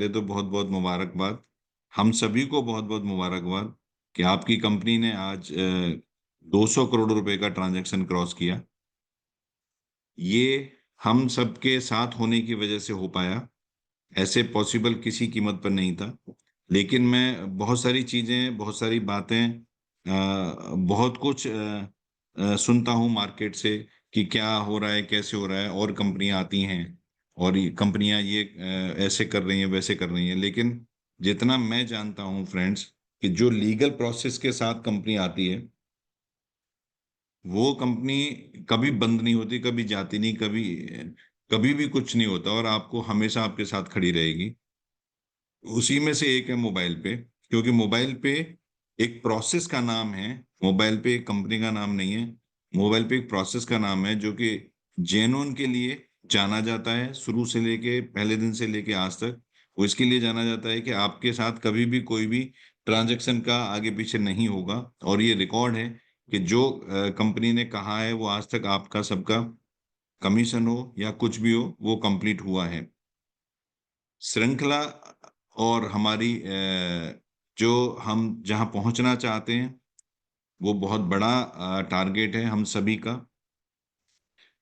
पहले तो बहुत बहुत मुबारकबाद। हम सभी को बहुत बहुत मुबारकबाद कि आपकी कंपनी ने आज 200 करोड़ रुपए का ट्रांजैक्शन क्रॉस किया। ये हम सबके साथ होने की वजह से हो पाया। ऐसे पॉसिबल किसी कीमत पर नहीं था। लेकिन मैं बहुत सारी चीजें, बहुत सारी बातें, बहुत कुछ सुनता हूँ मार्केट से कि क्या हो रहा है, कैसे हो रहा है, और कंपनियां आती हैं और ये कंपनियां ये ऐसे कर रही हैं, वैसे कर रही हैं। लेकिन जितना मैं जानता हूँ फ्रेंड्स, कि जो लीगल प्रोसेस के साथ कंपनी आती है, वो कंपनी कभी बंद नहीं होती, कभी जाती नहीं, कभी कभी भी कुछ नहीं होता, और आपको हमेशा आपके साथ खड़ी रहेगी। उसी में से एक है मोबाइल पे। क्योंकि मोबाइल पे एक प्रोसेस का नाम है, मोबाइल पे एक कंपनी का नाम नहीं है। मोबाइल पे एक प्रोसेस का नाम है जो कि जेन्युइन के लिए जाना जाता है। शुरू से लेके पहले दिन से लेके आज तक वो इसके लिए जाना जाता है कि आपके साथ कभी भी कोई भी ट्रांजैक्शन का आगे पीछे नहीं होगा। और ये रिकॉर्ड है कि जो कंपनी ने कहा है वो आज तक आपका सबका कमीशन हो या कुछ भी हो, वो कंप्लीट हुआ है। श्रृंखला और हमारी जो हम जहाँ पहुंचना चाहते हैं, वो बहुत बड़ा टारगेट है हम सभी का।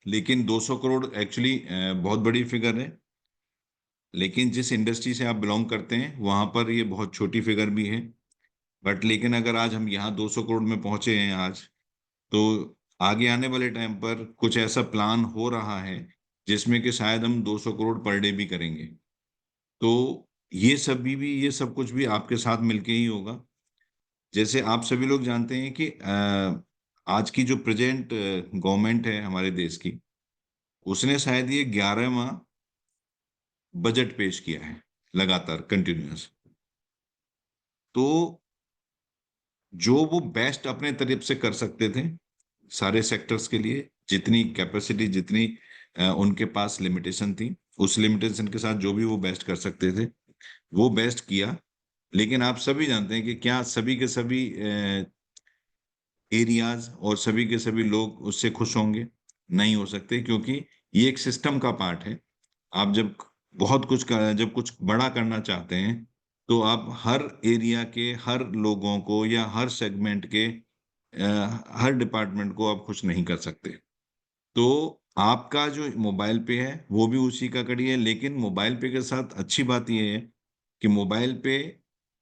लेकिन 200 करोड़ एक्चुअली बहुत बड़ी फिगर है। लेकिन जिस इंडस्ट्री से आप बिलोंग करते हैं वहां पर ये बहुत छोटी फिगर भी है। बट लेकिन अगर आज हम यहाँ 200 करोड़ में पहुंचे हैं आज, तो आगे आने वाले टाइम पर कुछ ऐसा प्लान हो रहा है जिसमें कि शायद हम 200 करोड़ पर डे भी करेंगे। तो ये सब कुछ भी आपके साथ मिलके ही होगा। जैसे आप सभी लोग जानते हैं कि आज की जो प्रेजेंट गवर्नमेंट है हमारे देश की, उसने शायद ये 11वां बजट पेश किया है, लगातार कंटिन्यूअस। तो जो वो बेस्ट अपने तरफ से कर सकते थे सारे सेक्टर्स के लिए, जितनी कैपेसिटी, जितनी उनके पास लिमिटेशन थी, उस लिमिटेशन के साथ जो भी वो बेस्ट कर सकते थे वो बेस्ट किया। लेकिन आप सभी जानते हैं कि क्या सभी के सभी एरियाज और सभी के सभी लोग उससे खुश होंगे? नहीं हो सकते, क्योंकि ये एक सिस्टम का पार्ट है। आप जब कुछ बड़ा करना चाहते हैं, तो आप हर एरिया के हर लोगों को या हर सेगमेंट के हर डिपार्टमेंट को आप खुश नहीं कर सकते। तो आपका जो मोबाइल पे है वो भी उसी का कड़ी है। लेकिन मोबाइल पे के साथ अच्छी बात यह है कि मोबाइल पे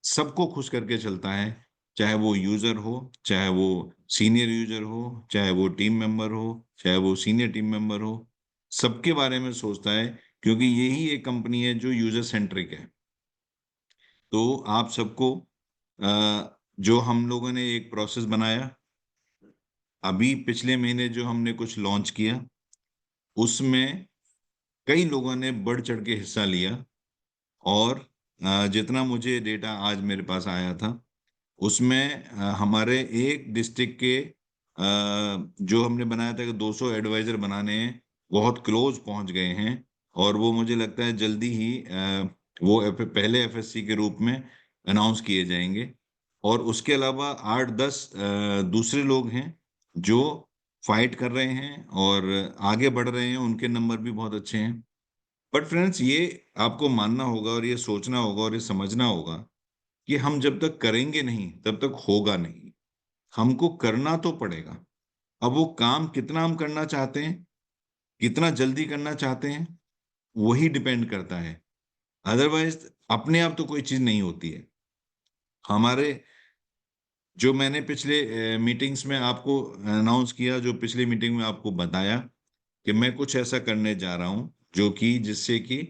सबको खुश करके चलता है। चाहे वो यूजर हो, चाहे वो सीनियर यूजर हो, चाहे वो टीम मेंबर हो, चाहे वो सीनियर टीम मेंबर हो, सबके बारे में सोचता है। क्योंकि यही एक कंपनी है जो यूजर सेंट्रिक है। तो आप सबको जो हम लोगों ने एक प्रोसेस बनाया, अभी पिछले महीने जो हमने कुछ लॉन्च किया, उसमें कई लोगों ने बढ़ चढ़ के हिस्सा लिया। और जितना मुझे डेटा आज मेरे पास आया था, उसमें हमारे एक डिस्ट्रिक्ट के जो हमने बनाया था कि 200 एडवाइजर बनाने हैं, बहुत क्लोज पहुंच गए हैं। और वो मुझे लगता है जल्दी ही वो पहले एफएससी के रूप में अनाउंस किए जाएंगे। और उसके अलावा 8-10 दूसरे लोग हैं जो फाइट कर रहे हैं और आगे बढ़ रहे हैं, उनके नंबर भी बहुत अच्छे हैं। बट फ्रेंड्स, ये आपको मानना होगा और ये सोचना होगा और ये समझना होगा कि हम जब तक करेंगे नहीं तब तक होगा नहीं। हमको करना तो पड़ेगा। अब वो काम कितना हम करना चाहते हैं, कितना जल्दी करना चाहते हैं, वही डिपेंड करता है। अदरवाइज अपने आप तो कोई चीज नहीं होती है। हमारे जो मैंने पिछले मीटिंग्स में आपको अनाउंस किया, जो पिछली मीटिंग में आपको बताया कि मैं कुछ ऐसा करने जा रहा हूं जो कि जिससे कि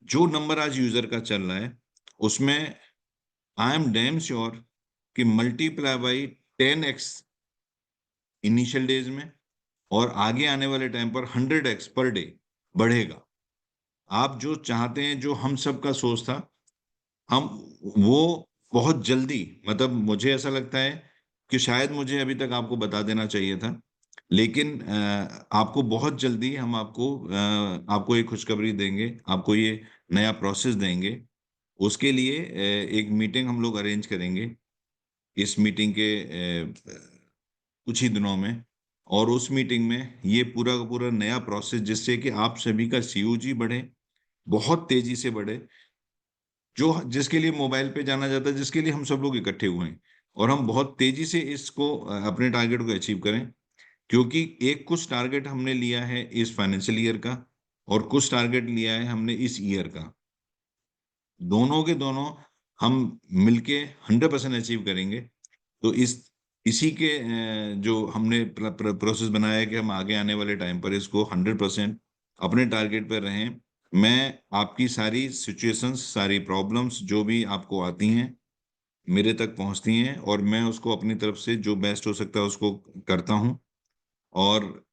जो नंबर आज यूजर का चल रहा है, उसमें आई एम डैम श्योर कि multiply by 10x initial days में, और आगे आने वाले टाइम पर 100x पर डे बढ़ेगा। आप जो चाहते हैं, जो हम सब का सोच था, हम वो बहुत जल्दी, मतलब मुझे ऐसा लगता है कि शायद मुझे अभी तक आपको बता देना चाहिए था। लेकिन आपको बहुत जल्दी हम आपको एक खुशखबरी देंगे, आपको ये नया प्रोसेस देंगे। उसके लिए एक मीटिंग हम लोग अरेंज करेंगे इस मीटिंग के कुछ ही दिनों में। और उस मीटिंग में ये पूरा का पूरा नया प्रोसेस, जिससे कि आप सभी का सीयूजी बढ़े, बहुत तेजी से बढ़े। जो जिसके लिए मोबाइल पे जाना जाता है, जिसके लिए हम सब लोग इकट्ठे हुए हैं, और हम बहुत तेजी से इसको अपने टारगेट को अचीव करें। क्योंकि एक कुछ टारगेट हमने लिया है इस फाइनेंशियल ईयर का, और कुछ टारगेट लिया है हमने इस ईयर का। दोनों के दोनों हम मिलके 100% अचीव करेंगे। तो इसी के जो हमने प्रोसेस बनाया है कि हम आगे आने वाले टाइम पर इसको 100% अपने टारगेट पर रहें। मैं आपकी सारी सिचुएशंस, सारी प्रॉब्लम्स जो भी आपको आती हैं मेरे तक पहुंचती हैं, और मैं उसको अपनी तरफ से जो बेस्ट हो सकता है उसको करता हूं। और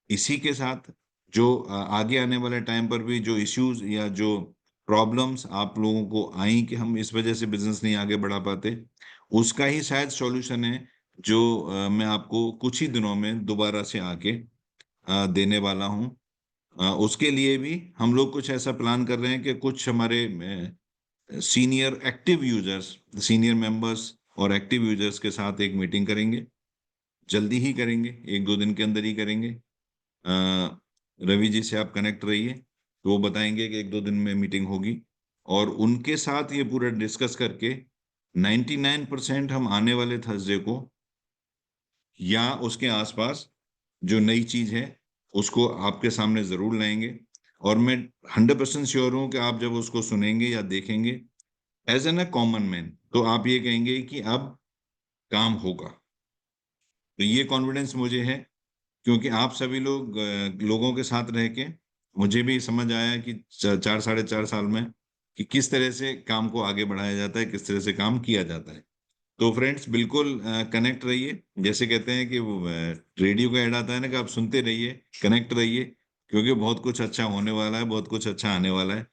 इसी के साथ जो आगे आने वाले टाइम पर भी जो इश्यूज या जो प्रॉब्लम्स आप लोगों को आई कि हम इस वजह से बिजनेस नहीं आगे बढ़ा पाते, उसका ही शायद सॉल्यूशन है जो मैं आपको कुछ ही दिनों में दोबारा से आके देने वाला हूं। उसके लिए भी हम लोग कुछ ऐसा प्लान कर रहे हैं कि कुछ हमारे senior active users, senior members और एक्टिव यूजर्स के साथ एक मीटिंग करेंगे। जल्दी ही करेंगे, 1-2 दिन के अंदर ही करेंगे। रवि जी से आप कनेक्ट रहिए, तो वो बताएंगे कि 1-2 दिन में मीटिंग होगी, और उनके साथ ये पूरा डिस्कस करके 99% हम आने वाले थर्सडे को या उसके आसपास जो नई चीज है उसको आपके सामने जरूर लाएंगे। और मैं 100% श्योर हूं कि आप जब उसको सुनेंगे या देखेंगे as an a common man, तो आप ये कहेंगे कि अब काम होगा। तो ये कॉन्फिडेंस मुझे है, क्योंकि आप सभी लोगों के साथ रह के मुझे भी समझ आया कि 4 साढ़े 4 साल में कि किस तरह से काम को आगे बढ़ाया जाता है, किस तरह से काम किया जाता है। तो फ्रेंड्स, बिल्कुल कनेक्ट रहिए। जैसे कहते हैं कि वो रेडियो का ऐड आता है ना, कि आप सुनते रहिए, कनेक्ट रहिए, क्योंकि बहुत कुछ अच्छा होने वाला है, बहुत कुछ अच्छा आने वाला है।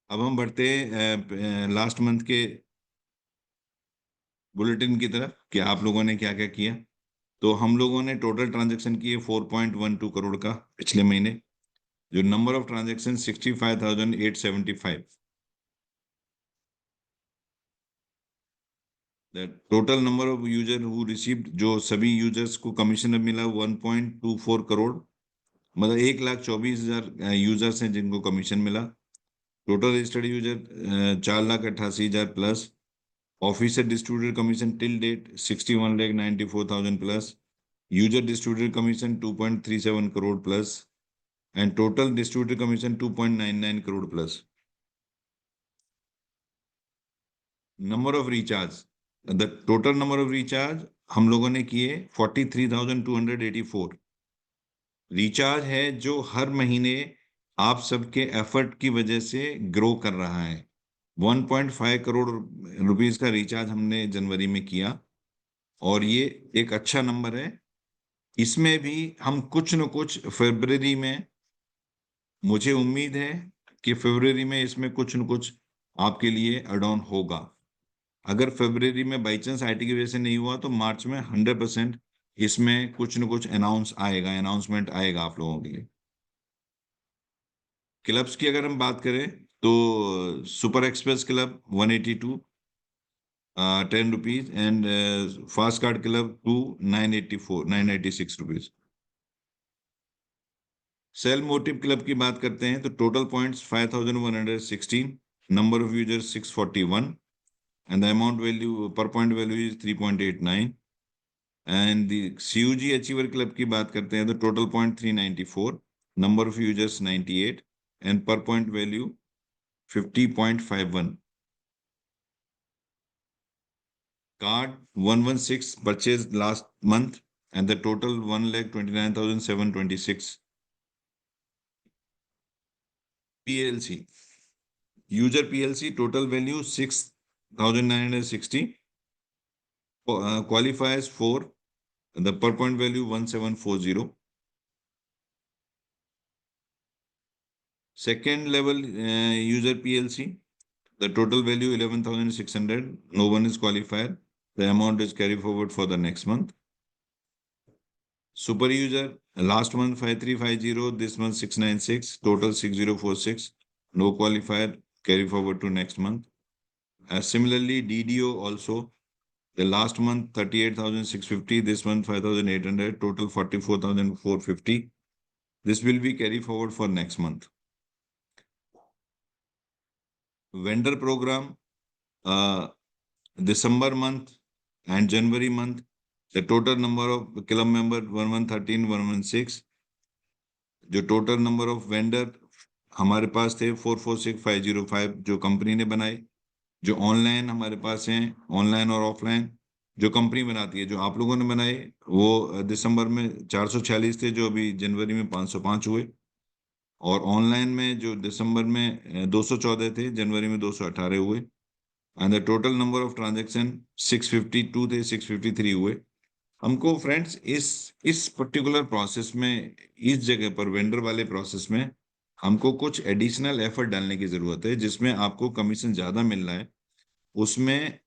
अब हम बढ़ते लास्ट मंथ के बुलेटिन की तरफ कि आप लोगों ने क्या क्या किया। तो हम लोगों ने टोटल ट्रांजैक्शन किए 4.12 करोड़ का पिछले महीने। जो number of transaction 65,875। The total number of user who received, जो सभी यूजर्स को कमीशन मिला 1.24 करोड़, मतलब 1,24,000 यूजर्स हैं जिनको कमीशन मिला। Total registered user 4,88,000 plus. Officer distributor commission till date 61,94,000 plus. User distributor commission 2.37 crore plus. And total distributor commission 2.99 crore plus. Number of recharge, the total number of recharge हम लोगों ने किए 43,284 रिचार्ज है, जो हर महीने आप सबके एफर्ट की वजह से ग्रो कर रहा है। 1.5 करोड़ रुपीस का रिचार्ज हमने जनवरी में किया, और ये एक अच्छा नंबर है। इसमें भी हम कुछ न कुछ फरवरी में, मुझे उम्मीद है कि फरवरी में इसमें कुछ न कुछ आपके लिए एड ऑन होगा। अगर फरवरी में बाई चांस आईटी की वजह से नहीं हुआ, तो मार्च में 100% इसमें कुछ न कुछ अनाउंसमेंट आएगा आप लोगों के लिए। क्लब्स की अगर हम बात करें, तो super express club 182 10 rupees, and fast card club 986 rupees. Sale motive club की बात करते हैं तो total points 5,116, number of users 641, and the amount value per point value is 3.89। And the CUG achiever club की बात करते हैं तो total point 394, number of users 98, and per point value 50.51। Card 116 purchase last month, and the total 1,29,726। PLC, user PLC total value 6,960, qualifiers 4, the per point value 1,740। Second level user PLC, the total value 11,600. No one is qualifier. The amount is carry forward for the next month. Super user, last month 5,350, this month 696, total 6,046. No qualifier, carry forward to next month. Similarly, DDO also, the last month 38,650, this month 5,800, total 44,450. This will be carry forward for next month. vendor program, December month and January month, the total number of club member 1113, 116. जो total number of vendor हमारे पास थे 446505 जो company ने बनाए, जो online हमारे पास हैं, online और ऑफलाइन जो कंपनी बनाती है, जो आप लोगों ने बनाए वो दिसंबर में 446 थे, जो अभी जनवरी में 505 हुए, और ऑनलाइन में जो दिसंबर में 214 थे, जनवरी में 218 हुए, and the total number of transaction 652 थे, 653 हुए। हमको फ्रेंड्स इस पर्टिकुलर प्रोसेस में, इस जगह पर वेंडर वाले प्रोसेस में हमको कुछ एडिशनल एफर्ट डालने की जरूरत है, जिसमें आपको कमीशन ज्यादा मिल रहा है, उसमें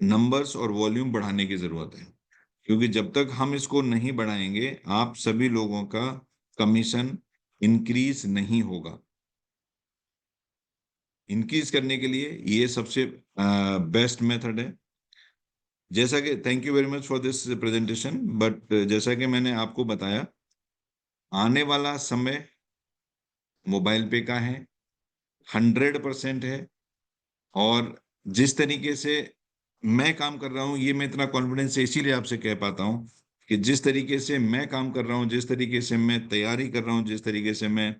नंबर्स और वॉल्यूम बढ़ाने की जरूरत है। क्योंकि जब तक हम इसको नहीं बढ़ाएंगे, आप सभी लोगों का कमीशन इंक्रीज नहीं होगा। इंक्रीज करने के लिए ये सबसे बेस्ट मेथड है। जैसा कि thank you very much for this presentation, but जैसा कि मैंने आपको बताया, आने वाला समय मोबाइल पे का है, 100% है। और जिस तरीके से मैं काम कर रहा हूँ, ये मैं इतना कॉन्फिडेंस से इसीलिए आपसे कह पाता हूँ कि जिस तरीके से मैं काम कर रहा हूँ, जिस तरीके से मैं तैयारी कर रहा हूँ, जिस तरीके से मैं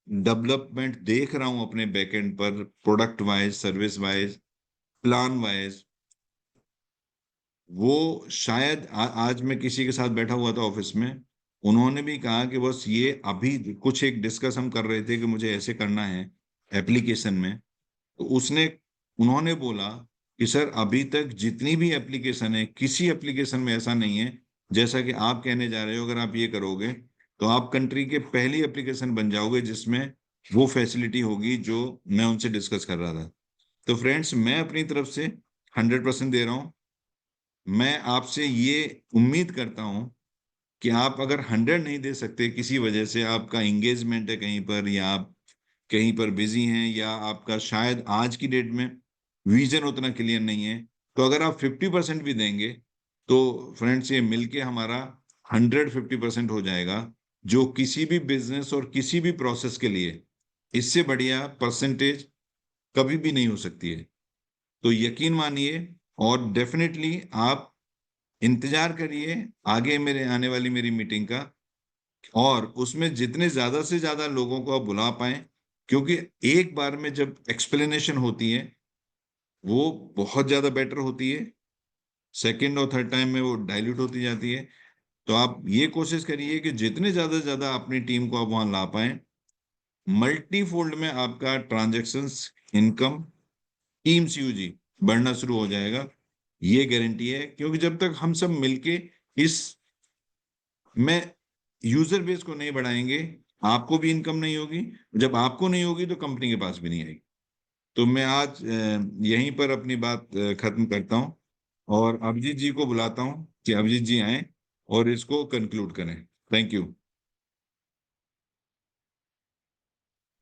डेवलपमेंट देख रहा हूँ अपने बैकएंड पर, product wise, service wise, plan wise, वो शायद आज मैं किसी के साथ बैठा हुआ था ऑफिस में, उन्होंने भी कहा कि बस ये अभी कुछ एक डिस्कस हम कर रहे थे कि मुझे ऐसे करना है एप्लीकेशन में, तो उन्होंने बोला कि सर अभी तक जितनी भी एप्लीकेशन है, किसी एप्लीकेशन में ऐसा नहीं है जैसा कि आप कहने जा रहे हो। अगर आप ये करोगे तो आप कंट्री के पहली एप्लीकेशन बन जाओगे जिसमें वो फैसिलिटी होगी जो मैं उनसे डिस्कस कर रहा था। तो फ्रेंड्स, मैं अपनी तरफ से 100% दे रहा हूँ। मैं आपसे ये उम्मीद करता हूँ कि आप अगर 100 नहीं दे सकते, किसी वजह से आपका एंगेजमेंट है कहीं पर, या आप कहीं पर बिजी हैं, या आपका शायद आज की डेट में विजन उतना क्लियर नहीं है, तो अगर आप 50% भी देंगे तो फ्रेंड्स ये मिलके हमारा 150% हो जाएगा, जो किसी भी बिजनेस और किसी भी प्रोसेस के लिए इससे बढ़िया परसेंटेज कभी भी नहीं हो सकती है। तो यकीन मानिए, और डेफिनेटली आप इंतजार करिए आगे मेरे आने वाली मेरी मीटिंग का, और उसमें जितने ज्यादा से ज्यादा लोगों को आप बुला पाएं, क्योंकि एक बार में जब एक्सप्लेनेशन होती है वो बहुत ज्यादा बेटर होती है, सेकंड और थर्ड टाइम में वो डाइल्यूट होती जाती है। तो आप ये कोशिश करिए कि जितने ज्यादा से ज्यादा अपनी टीम को आप वहां ला पाएं, मल्टी फोल्ड में आपका ट्रांजेक्शन्स, इनकम, टीम सीयूजी बढ़ना शुरू हो जाएगा। ये गारंटी है, क्योंकि जब तक हम सब मिलके इस में यूजर बेस को नहीं बढ़ाएंगे, आपको भी इनकम नहीं होगी। जब आपको नहीं होगी तो कंपनी के पास भी नहीं आएगी। तो मैं आज यहीं पर अपनी बात खत्म करता हूं, और अभिजीत जी को बुलाता हूं कि अभिजीत जी आए और इसको कंक्लूड करें। Thank you.